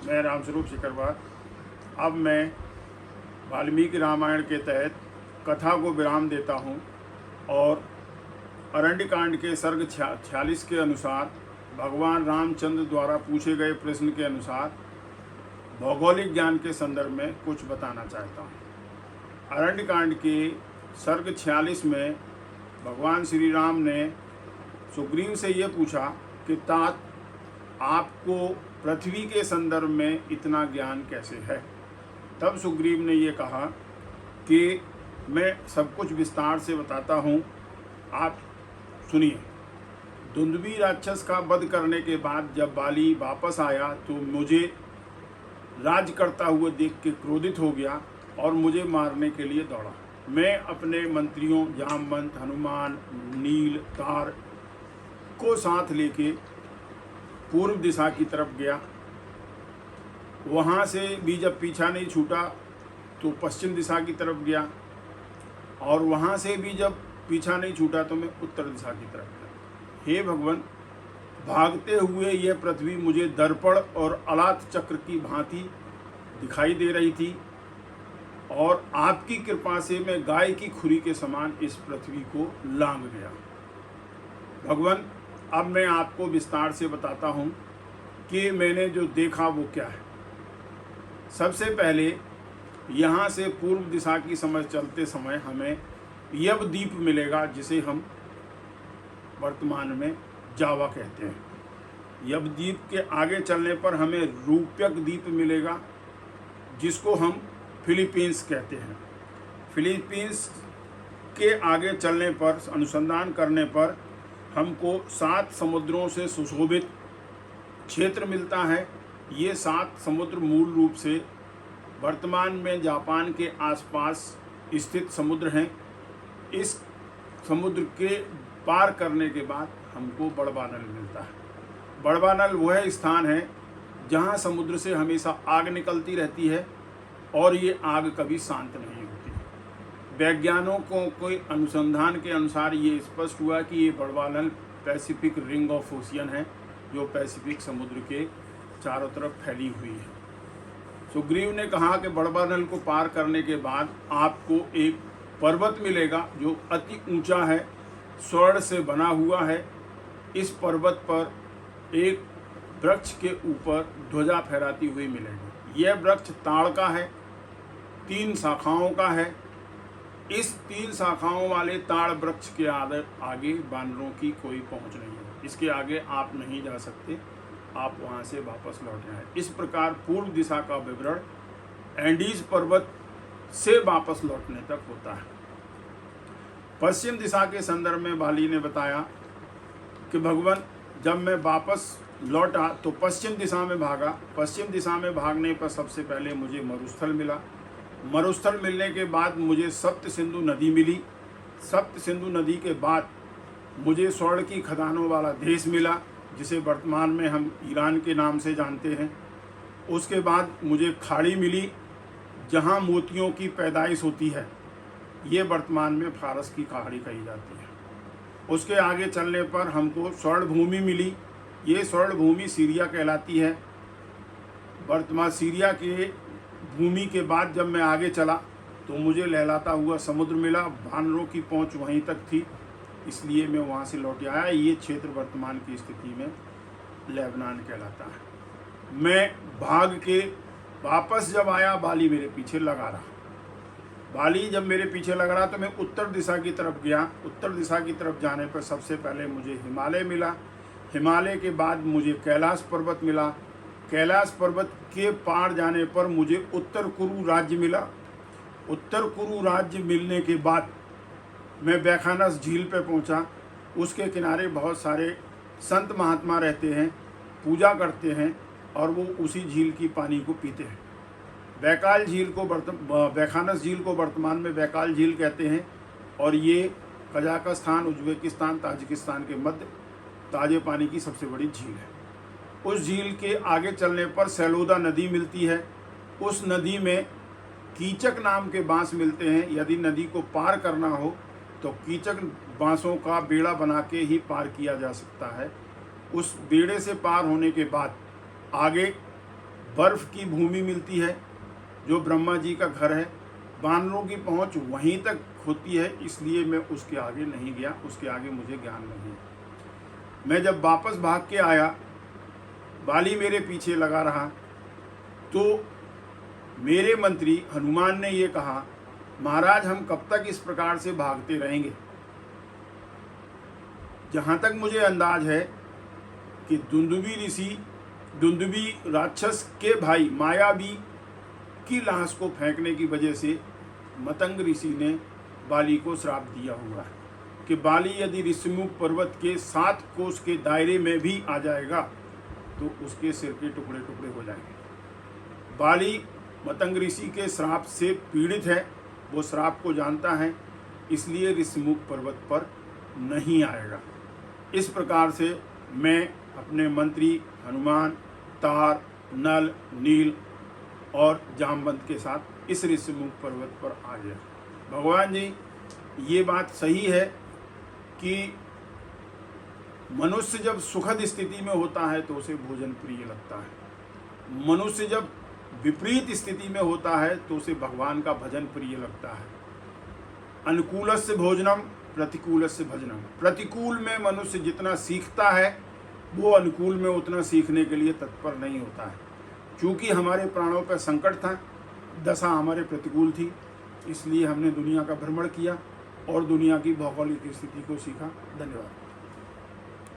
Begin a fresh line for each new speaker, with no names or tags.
मैं रामस्वरूप शिकरवार। अब मैं वाल्मीकि रामायण के तहत कथा को विराम देता हूँ और अरण्यकांड के सर्ग 46 के अनुसार भगवान रामचंद्र द्वारा पूछे गए प्रश्न के अनुसार भौगोलिक ज्ञान के संदर्भ में कुछ बताना चाहता हूँ। अरण्यकांड के सर्ग 46 में भगवान श्री राम ने सुग्रीव से ये पूछा कि तात आपको पृथ्वी के संदर्भ में इतना ज्ञान कैसे है। तब सुग्रीव ने ये कहा कि मैं सब कुछ विस्तार से बताता हूँ, आप सुनिए। दुंदुभी राक्षस का वध करने के बाद जब बाली वापस आया तो मुझे राज करता हुआ देख के क्रोधित हो गया और मुझे मारने के लिए दौड़ा। मैं अपने मंत्रियों जामवंत, हनुमान, नील, तार को साथ लेके पूर्व दिशा की तरफ गया। वहाँ से भी जब पीछा नहीं छूटा तो पश्चिम दिशा की तरफ गया और वहाँ से भी जब पीछा नहीं छूटा तो मैं उत्तर दिशा की तरफ गया। हे भगवान, भागते हुए यह पृथ्वी मुझे दर्पण और अलात चक्र की भांति दिखाई दे रही थी और आपकी कृपा से मैं गाय की खुरी के समान इस पृथ्वी को लांघ गया। भगवान, अब मैं आपको विस्तार से बताता हूँ कि मैंने जो देखा वो क्या है। सबसे पहले यहाँ से पूर्व दिशा की समझ चलते समय हमें यवद्वीप मिलेगा, जिसे हम वर्तमान में जावा कहते हैं। यवद्वीप के आगे चलने पर हमें रूप्यक द्वीप मिलेगा, जिसको हम फिलीपींस कहते हैं। फिलीपींस के आगे चलने पर, अनुसंधान करने पर हमको 7 समुद्रों से सुशोभित क्षेत्र मिलता है। ये 7 समुद्र मूल रूप से वर्तमान में जापान के आसपास स्थित समुद्र हैं। इस समुद्र के पार करने के बाद हमको बड़वानल मिलता है। बड़वानल वह स्थान है जहाँ समुद्र से हमेशा आग निकलती रहती है और ये आग कभी शांत नहीं होती। वैज्ञानिकों के अनुसंधान के अनुसार ये स्पष्ट हुआ कि ये बड़वानल पैसिफिक रिंग ऑफ ओशियन है, जो पैसिफिक समुद्र के चारों तरफ फैली हुई है। सुग्रीव ने कहा कि बड़वानल को पार करने के बाद आपको एक पर्वत मिलेगा जो अति ऊंचा है, स्वर्ण से बना हुआ है। इस पर्वत पर एक वृक्ष के ऊपर ध्वजा फहराती हुई मिलेगी। यह वृक्ष ताड़ का है, 3 शाखाओं का है। इस 3 शाखाओं वाले ताड़ वृक्ष के आगे बानरों की कोई पहुंच नहीं है। इसके आगे आप नहीं जा सकते, आप वहां से वापस लौट आए। इस प्रकार पूर्व दिशा का विवरण एंडीज पर्वत से वापस लौटने तक होता है। पश्चिम दिशा के संदर्भ में बाली ने बताया कि भगवान, जब मैं वापस लौटा तो पश्चिम दिशा में भागा। पश्चिम दिशा में भागने पर सबसे पहले मुझे मरुस्थल मिला। मरुस्थल मिलने के बाद मुझे सप्त सिंधु नदी मिली। सप्त सिंधु नदी के बाद मुझे स्वर्ण की खदानों वाला देश मिला, जिसे वर्तमान में हम ईरान के नाम से जानते हैं। उसके बाद मुझे खाड़ी मिली जहाँ मोतियों की पैदाइश होती है। ये वर्तमान में फारस की खाड़ी कही जाती है। उसके आगे चलने पर हमको स्वर्ण भूमि मिली। ये स्वर्ण भूमि सीरिया कहलाती है। वर्तमान सीरिया के भूमि के बाद जब मैं आगे चला तो मुझे लहलाता हुआ समुद्र मिला। बानरों की पहुंच वहीं तक थी, इसलिए मैं वहां से लौट आया। ये क्षेत्र वर्तमान की स्थिति में लेबनान कहलाता है। मैं भाग के वापस जब आया, बाली मेरे पीछे लगा रहा। बाली जब मेरे पीछे लग रहा तो मैं उत्तर दिशा की तरफ गया। उत्तर दिशा की तरफ जाने पर सबसे पहले मुझे हिमालय मिला। हिमालय के बाद मुझे कैलाश पर्वत मिला। कैलाश पर्वत के पार जाने पर मुझे उत्तर कुरु राज्य मिला। उत्तर कुरु राज्य मिलने के बाद मैं वैखानस झील पर पहुंचा। उसके किनारे बहुत सारे संत महात्मा रहते हैं, पूजा करते हैं और वो उसी झील की पानी को पीते हैं। वैकाल झील को वैखानस झील को वर्तमान में वैकाल झील कहते हैं और ये कजाकिस्तान, उज्बेकिस्तान, ताजिकिस्तान के मध्य ताजे पानी की सबसे बड़ी झील है। उस झील के आगे चलने पर सैलोदा नदी मिलती है। उस नदी में कीचक नाम के बांस मिलते हैं। यदि नदी को पार करना हो तो कीचक बांसों का बेड़ा बना के ही पार किया जा सकता है। उस बेड़े से पार होने के बाद आगे बर्फ की भूमि मिलती है जो ब्रह्मा जी का घर है। वानरों की पहुंच वहीं तक होती है, इसलिए मैं उसके आगे नहीं गया, उसके आगे मुझे ज्ञान नहीं है। मैं जब वापस भाग के आया, बाली मेरे पीछे लगा रहा, तो मेरे मंत्री हनुमान ने ये कहा, महाराज हम कब तक इस प्रकार से भागते रहेंगे। जहाँ तक मुझे अंदाज है कि दुंदुभी राक्षस के भाई मायावी की लाश को फेंकने की वजह से मतंग ऋषि ने बाली को श्राप दिया हुआ है कि बाली यदि ऋषिमुख पर्वत के 7 कोस के दायरे में भी आ जाएगा तो उसके सिर के टुकड़े टुकड़े हो जाएंगे। बाली मतंग ऋषि के श्राप से पीड़ित है, वो श्राप को जानता है, इसलिए ऋषिमुख पर्वत पर नहीं आएगा। इस प्रकार से मैं अपने मंत्री हनुमान, तार, नल, नील और जामवंत के साथ इस ऋषिमुख पर्वत पर आ गया। भगवान जी, ये बात सही है कि मनुष्य जब सुखद स्थिति में होता है तो उसे भोजन प्रिय लगता है, मनुष्य जब विपरीत स्थिति में होता है तो उसे भगवान का भजन प्रिय लगता है। अनुकूलस्य भोजनम प्रतिकूलस्य भजनम। प्रतिकूल में मनुष्य जितना सीखता है वो अनुकूल में उतना सीखने के लिए तत्पर नहीं होता है। क्योंकि हमारे प्राणों पर संकट था, दशा हमारे प्रतिकूल थी, इसलिए हमने दुनिया का भ्रमण किया और दुनिया की भौगोलिक स्थिति को सीखा। धन्यवाद।